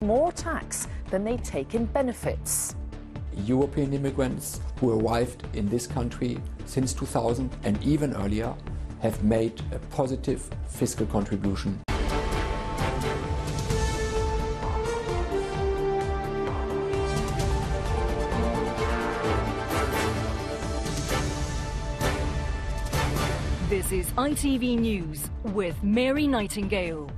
more tax than they take in benefits. European immigrants who arrived in this country since 2000 and even earlier have made a positive fiscal contribution. This is ITV News with Mary Nightingale.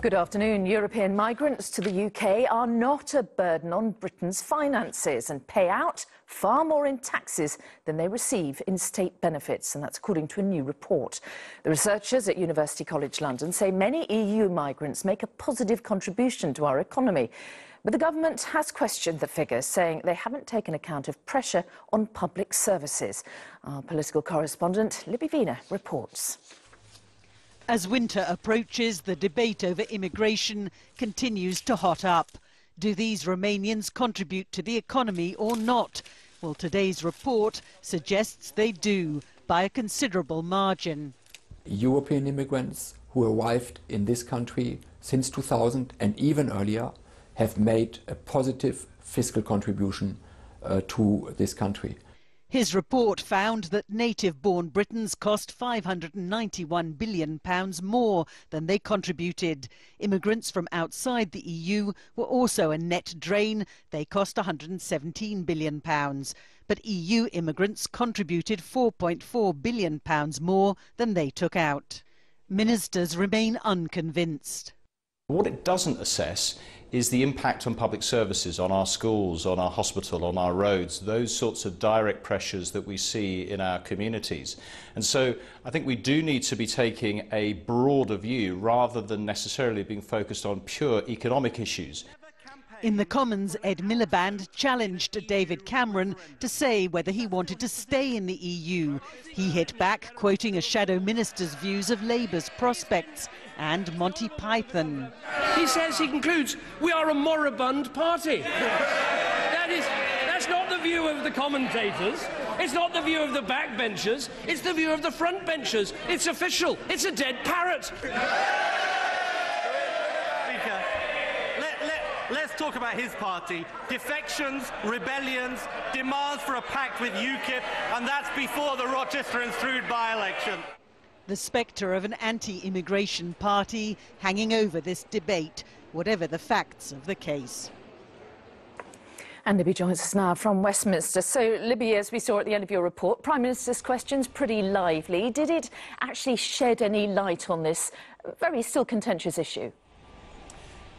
Good afternoon. European migrants to the UK are not a burden on Britain's finances and pay out far more in taxes than they receive in state benefits, and that's according to a new report. The researchers at University College London say many EU migrants make a positive contribution to our economy. But the government has questioned the figures, saying they haven't taken account of pressure on public services. Our political correspondent, Libby Vina, reports. As winter approaches, the debate over immigration continues to hot up. Do these Romanians contribute to the economy or not? Well, today's report suggests they do, by a considerable margin. European immigrants who arrived in this country since 2000 and even earlier have made a positive fiscal contribution to this country. His report found that native-born Britons cost £591 billion more than they contributed. Immigrants from outside the EU were also a net drain. They cost £117 billion. But EU immigrants contributed £4.4 billion more than they took out. Ministers remain unconvinced. What it doesn't assess is the impact on public services, on our schools, on our hospital, on our roads, those sorts of direct pressures that we see in our communities. And so I think we do need to be taking a broader view rather than necessarily being focused on pure economic issues. In the Commons, Ed Miliband challenged David Cameron to say whether he wanted to stay in the EU. He hit back, quoting a shadow minister's views of Labour's prospects and Monty Python. He says, he concludes, we are a moribund party. That's not the view of the commentators. It's not the view of the backbenchers. It's the view of the frontbenchers. It's official. It's a dead parrot. Let's talk about his party. Defections, rebellions, demands for a pact with UKIP, and that's before the Rochester and Stroud by-election. The spectre of an anti-immigration party hanging over this debate, whatever the facts of the case. And Libby joins us now from Westminster. So, Libby, as we saw at the end of your report, Prime Minister's questions pretty lively. Did it actually shed any light on this very still contentious issue?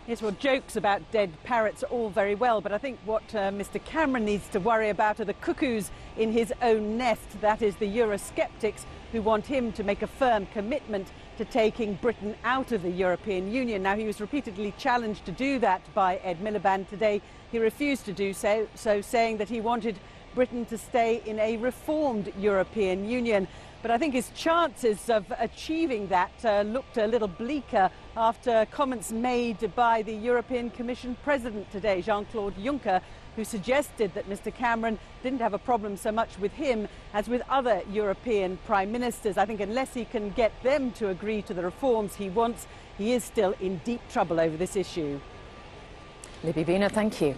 Yes, well, jokes about dead parrots are all very well, but I think what Mr Cameron needs to worry about are the cuckoos in his own nest, that is the Eurosceptics, who want him to make a firm commitment to taking Britain out of the European Union. Now, he was repeatedly challenged to do that by Ed Miliband today. He refused to do so, saying that he wanted Britain to stay in a reformed European Union. But I think his chances of achieving that looked a little bleaker after comments made by the European Commission President today, Jean-Claude Juncker, who suggested that Mr Cameron didn't have a problem so much with him as with other European Prime Ministers. I think unless he can get them to agree to the reforms he wants, he is still in deep trouble over this issue. Libby Vina, thank you.